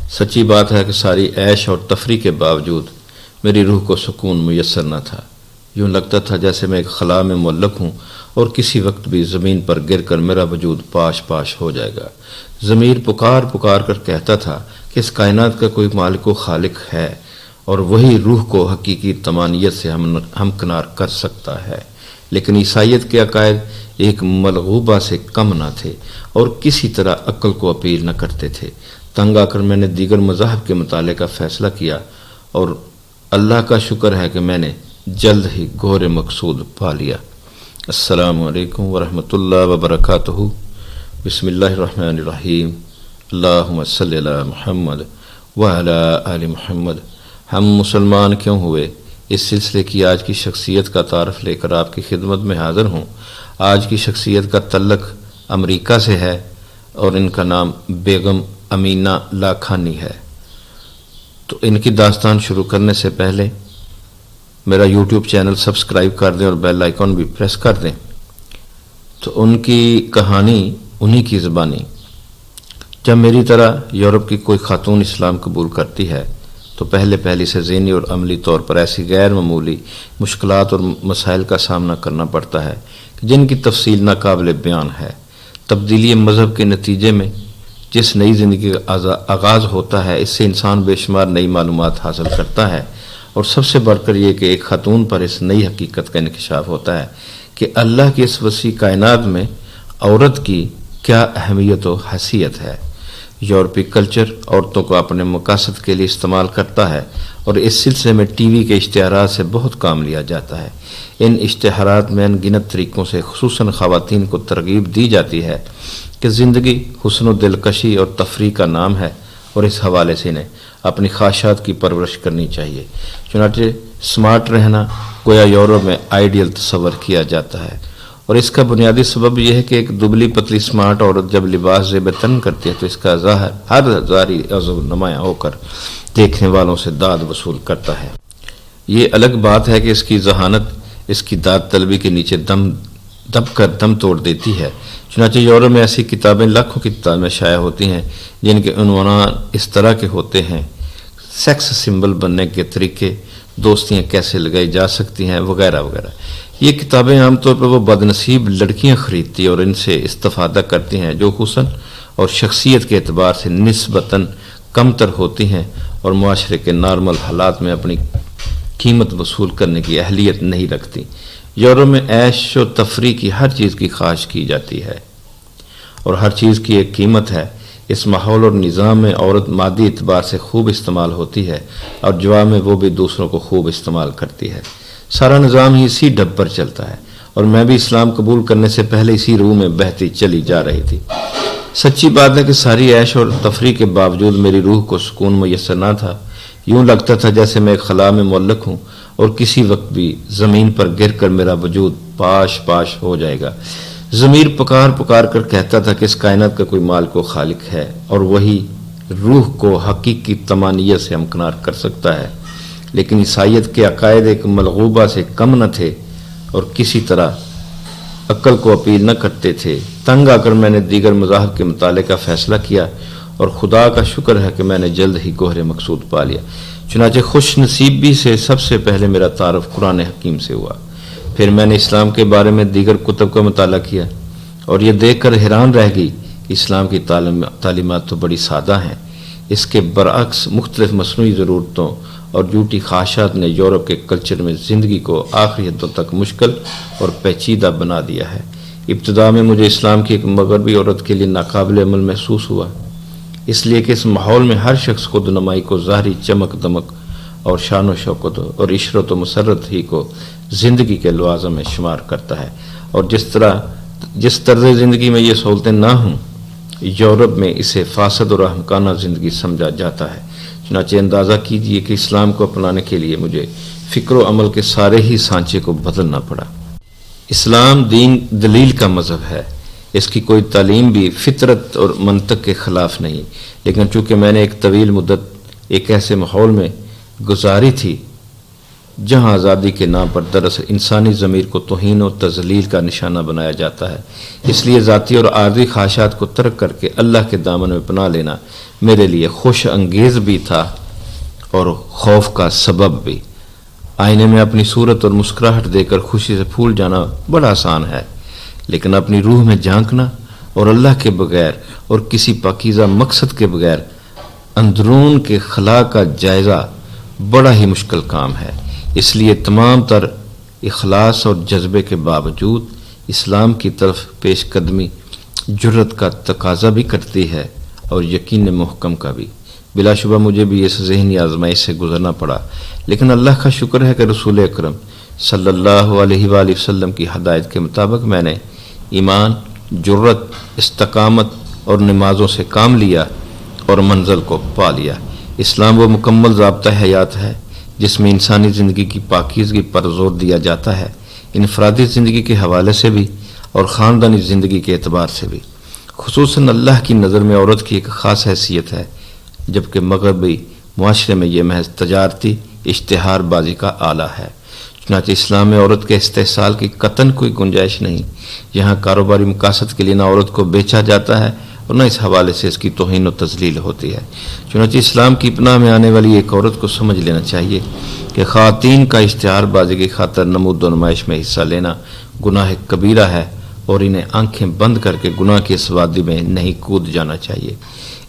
سچی بات ہے کہ ساری عیش اور تفریح کے باوجود میری روح کو سکون میسر نہ تھا۔ یوں لگتا تھا جیسے میں ایک خلا میں معلق ہوں اور کسی وقت بھی زمین پر گر کر میرا وجود پاش پاش ہو جائے گا۔ ضمیر پکار پکار کر کہتا تھا کہ اس کائنات کا کوئی مالک و خالق ہے اور وہی روح کو حقیقی طمانیت سے ہمکنار کر سکتا ہے، لیکن عیسائیت کے عقائد ایک ملغوبہ سے کم نہ تھے اور کسی طرح عقل کو اپیل نہ کرتے تھے۔ تنگ آ کر میں نے دیگر مذاہب کے مطالعے کا فیصلہ کیا اور اللہ کا شکر ہے کہ میں نے جلد ہی گور مقصود پا لیا۔ السلام علیکم ورحمۃ اللہ وبرکاتہ۔ بسم اللہ الرحمن الرحیم۔ اللہم صلی علی محمد وعلی آل محمد۔ ہم مسلمان کیوں ہوئے، اس سلسلے کی آج کی شخصیت کا تعارف لے کر آپ کی خدمت میں حاضر ہوں۔ آج کی شخصیت کا تعلق امریکہ سے ہے اور ان کا نام بیگم امینہ لاکھانی ہے۔ تو ان کی داستان شروع کرنے سے پہلے میرا یوٹیوب چینل سبسکرائب کر دیں اور بیل آئیکن بھی پریس کر دیں۔ تو ان کی کہانی انہی کی زبانی۔ جب میری طرح یورپ کی کوئی خاتون اسلام قبول کرتی ہے تو پہلے سے ذہنی اور عملی طور پر ایسی غیر معمولی مشکلات اور مسائل کا سامنا کرنا پڑتا ہے جن کی تفصیل ناقابل بیان ہے۔ تبدیلی مذہب کے نتیجے میں جس نئی زندگی کا آغاز ہوتا ہے، اس سے انسان بے شمار نئی معلومات حاصل کرتا ہے، اور سب سے بڑھ کر یہ کہ ایک خاتون پر اس نئی حقیقت کا انکشاف ہوتا ہے کہ اللہ کی اس وسیع کائنات میں عورت کی کیا اہمیت و حیثیت ہے۔ یورپی کلچر عورتوں کو اپنے مقاصد کے لیے استعمال کرتا ہے اور اس سلسلے میں ٹی وی کے اشتہارات سے بہت کام لیا جاتا ہے۔ ان اشتہارات میں ان گنت طریقوں سے خصوصاً خواتین کو ترغیب دی جاتی ہے کہ زندگی حسن و دلکشی اور تفریح کا نام ہے اور اس حوالے سے انہیں اپنی خواہشات کی پرورش کرنی چاہیے۔ چنانچہ سمارٹ رہنا گویا یورپ میں آئیڈیل تصور کیا جاتا ہے، اور اس کا بنیادی سبب یہ ہے کہ ایک دبلی پتلی سمارٹ عورت جب لباس زیب تن کرتی ہے تو اس کا ظاہر ہر ظاہری عضو نمایاں ہو کر دیکھنے والوں سے داد وصول کرتا ہے۔ یہ الگ بات ہے کہ اس کی ذہانت اس کی داد طلبی کے نیچے دب کر دم توڑ دیتی ہے۔ چنانچہ یورپ میں ایسی کتابیں لاکھوں کی تعداد میں شائع ہوتی ہیں جن کے عنوان اس طرح کے ہوتے ہیں: سیکس سمبل بننے کے طریقے، دوستیاں کیسے لگائی جا سکتی ہیں، وغیرہ وغیرہ۔ یہ کتابیں عام طور پر وہ بدنصیب لڑکیاں خریدتی اور ان سے استفادہ کرتی ہیں جو حسن اور شخصیت کے اعتبار سے نسبتاً کمتر ہوتی ہیں اور معاشرے کے نارمل حالات میں اپنی قیمت وصول کرنے کی اہلیت نہیں رکھتی۔ یورپ میں عیش و تفریح کی ہر چیز کی خواہش کی جاتی ہے اور ہر چیز کی ایک قیمت ہے۔ اس ماحول اور نظام میں عورت مادی اعتبار سے خوب استعمال ہوتی ہے اور جواب میں وہ بھی دوسروں کو خوب استعمال کرتی ہے۔ سارا نظام ہی اسی ڈب پر چلتا ہے اور میں بھی اسلام قبول کرنے سے پہلے اسی روح میں بہتی چلی جا رہی تھی۔ سچی بات ہے کہ ساری عیش اور تفریح کے باوجود میری روح کو سکون میسر نہ تھا۔ یوں لگتا تھا جیسے میں ایک خلا میں معلق ہوں اور کسی وقت بھی زمین پر گر کر میرا وجود پاش پاش ہو جائے گا۔ ضمیر پکار پکار کر کہتا تھا کہ اس کائنات کا کوئی مالک و خالق ہے اور وہی روح کو حقیقی طمانیت سے ہمکنار کر سکتا ہے، لیکن عیسائیت کے عقائد ایک ملغوبہ سے کم نہ تھے اور کسی طرح عقل کو اپیل نہ کرتے تھے۔ تنگ آ کر میں نے دیگر مذاہب کے مطالعے کا فیصلہ کیا اور خدا کا شکر ہے کہ میں نے جلد ہی گوہر مقصود پا لیا۔ چنانچہ خوش نصیبی سے سب سے پہلے میرا تعارف قرآن حکیم سے ہوا۔ پھر میں نے اسلام کے بارے میں دیگر کتب کا مطالعہ کیا اور یہ دیکھ کر حیران رہ گئی کہ اسلام کی تعلیمات تو بڑی سادہ ہیں۔ اس کے برعکس مختلف مصنوعی ضرورتوں اور جھوٹی خواہشات نے یورپ کے کلچر میں زندگی کو آخری حدوں تک مشکل اور پیچیدہ بنا دیا ہے۔ ابتدا میں مجھے اسلام کی ایک مغربی عورت کے لیے ناقابل عمل محسوس ہوا، اس لیے کہ اس ماحول میں ہر شخص خود نمائی کو ظاہری چمک دمک اور شان و شوکت اور عشرت و مسرت ہی کو زندگی کے لوازم میں شمار کرتا ہے، اور جس طرز زندگی میں یہ سہولتیں نہ ہوں، یورپ میں اسے فاسد اور احمقانہ زندگی سمجھا جاتا ہے۔ چنانچہ اندازہ کیجئے کہ اسلام کو اپنانے کے لیے مجھے فکر و عمل کے سارے ہی سانچے کو بدلنا پڑا۔ اسلام دین دلیل کا مذہب ہے، اس کی کوئی تعلیم بھی فطرت اور منطق کے خلاف نہیں، لیکن چونکہ میں نے ایک طویل مدت ایک ایسے ماحول میں گزاری تھی جہاں آزادی کے نام پر دراصل انسانی ضمیر کو توہین و تذلیل کا نشانہ بنایا جاتا ہے۔ اس لیے ذاتی اور عارضی خواہشات کو ترک کر کے اللہ کے دامن میں پناہ لینا میرے لیے خوش انگیز بھی تھا اور خوف کا سبب بھی۔ آئینے میں اپنی صورت اور مسکراہٹ دے کر خوشی سے پھول جانا بڑا آسان ہے، لیکن اپنی روح میں جھانکنا اور اللہ کے بغیر اور کسی پاکیزہ مقصد کے بغیر اندرون کے خلا کا جائزہ بڑا ہی مشکل کام ہے۔ اس لیے تمام تر اخلاص اور جذبے کے باوجود اسلام کی طرف پیش قدمی جرت کا تقاضا بھی کرتی ہے اور یقین محکم کا بھی۔ بلا شبہ مجھے بھی اس ذہنی آزمائش سے گزرنا پڑا، لیکن اللہ کا شکر ہے کہ رسول اکرم صلی اللہ علیہ وآلہ وسلم کی ہدایت کے مطابق میں نے ایمان، جرت، استقامت اور نمازوں سے کام لیا اور منزل کو پا لیا۔ اسلام وہ مکمل ضابطہ حیات ہے جس میں انسانی زندگی کی پاکیزگی پر زور دیا جاتا ہے، انفرادی زندگی کے حوالے سے بھی اور خاندانی زندگی کے اعتبار سے بھی۔ خصوصاً اللہ کی نظر میں عورت کی ایک خاص حیثیت ہے، جبکہ مغربی معاشرے میں یہ محض تجارتی اشتہار بازی کا آلہ ہے۔ چنانچہ اسلام میں عورت کے استحصال کی قطعاً کوئی گنجائش نہیں۔ یہاں کاروباری مقاصد کے لیے نہ عورت کو بیچا جاتا ہے اور نہ اس حوالے سے اس کی توہین و تذلیل ہوتی ہے۔ چنانچہ اسلام کی پناہ میں آنے والی ایک عورت کو سمجھ لینا چاہیے کہ خواتین کا اشتہار بازی کی خاطر نمود و نمائش میں حصہ لینا گناہ کبیرہ ہے اور انہیں آنکھیں بند کر کے گناہ کی اس وادی میں نہیں کود جانا چاہیے۔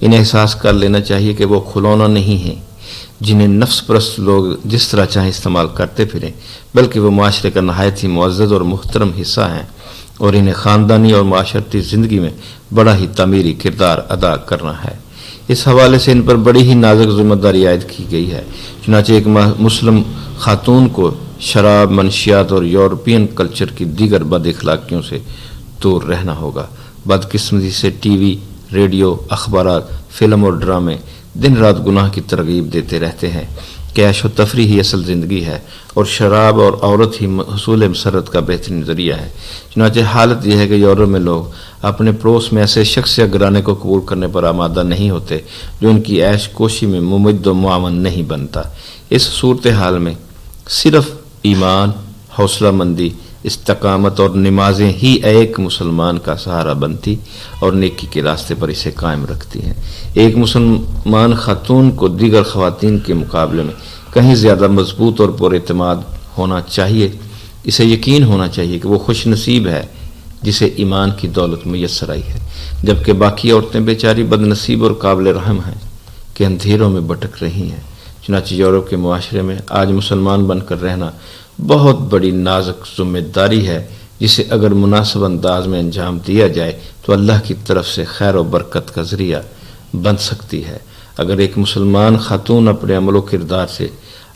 انہیں احساس کر لینا چاہیے کہ وہ کھلونا نہیں ہیں جنہیں نفس پرست لوگ جس طرح چاہیں استعمال کرتے پھریں، بلکہ وہ معاشرے کا نہایت ہی معزز اور محترم حصہ ہیں اور انہیں خاندانی اور معاشرتی زندگی میں بڑا ہی تعمیری کردار ادا کرنا ہے۔ اس حوالے سے ان پر بڑی ہی نازک ذمہ داری عائد کی گئی ہے۔ چنانچہ ایک مسلم خاتون کو شراب، منشیات اور یورپین کلچر کی دیگر بد اخلاقیوں سے دور رہنا ہوگا۔ بدقسمتی سے ٹی وی، ریڈیو، اخبارات، فلم اور ڈرامے دن رات گناہ کی ترغیب دیتے رہتے ہیں کہ عیش و تفریح ہی اصل زندگی ہے اور شراب اور عورت ہی حصول مسرت کا بہترین ذریعہ ہے۔ چنانچہ حالت یہ ہے کہ یورپ میں لوگ اپنے پڑوس میں ایسے شخص یا گھرانے کو قبول کرنے پر آمادہ نہیں ہوتے جو ان کی عیش کوشی میں ممد و معاون نہیں بنتا۔ اس صورتحال میں صرف ایمان، حوصلہ مندی، استقامت اور نمازیں ہی ایک مسلمان کا سہارا بنتی اور نیکی کے راستے پر اسے قائم رکھتی ہیں۔ ایک مسلمان خاتون کو دیگر خواتین کے مقابلے میں کہیں زیادہ مضبوط اور پر اعتماد ہونا چاہیے۔ اسے یقین ہونا چاہیے کہ وہ خوش نصیب ہے جسے ایمان کی دولت میسر آئی ہے، جبکہ باقی عورتیں بیچاری بد نصیب اور قابل رحم ہیں کہ اندھیروں میں بھٹک رہی ہیں۔ چنانچہ یورپ کے معاشرے میں آج مسلمان بن کر رہنا بہت بڑی نازک ذمہ داری ہے، جسے اگر مناسب انداز میں انجام دیا جائے تو اللہ کی طرف سے خیر و برکت کا ذریعہ بن سکتی ہے۔ اگر ایک مسلمان خاتون اپنے عمل و کردار سے،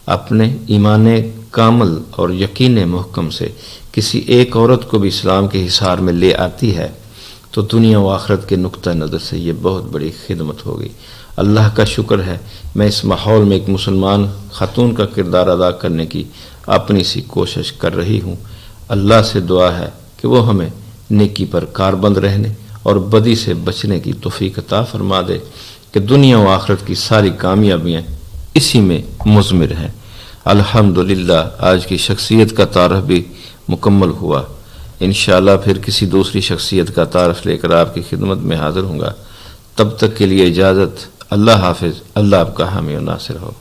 اپنے ایمان کامل اور یقین محکم سے کسی ایک عورت کو بھی اسلام کے حصار میں لے آتی ہے تو دنیا و آخرت کے نقطہ نظر سے یہ بہت بڑی خدمت ہوگی۔ اللہ کا شکر ہے میں اس ماحول میں ایک مسلمان خاتون کا کردار ادا کرنے کی اپنی سی کوشش کر رہی ہوں۔ اللہ سے دعا ہے کہ وہ ہمیں نیکی پر کاربند رہنے اور بدی سے بچنے کی توفیق عطا فرما دے کہ دنیا و آخرت کی ساری کامیابیاں اسی میں مضمر ہیں۔ الحمدللہ آج کی شخصیت کا تعارف بھی مکمل ہوا۔ انشاءاللہ پھر کسی دوسری شخصیت کا تعارف لے کر آپ کی خدمت میں حاضر ہوں گا۔ تب تک کے لیے اجازت۔ اللہ حافظ۔ اللہ آپ کا حامی و ناصر ہو۔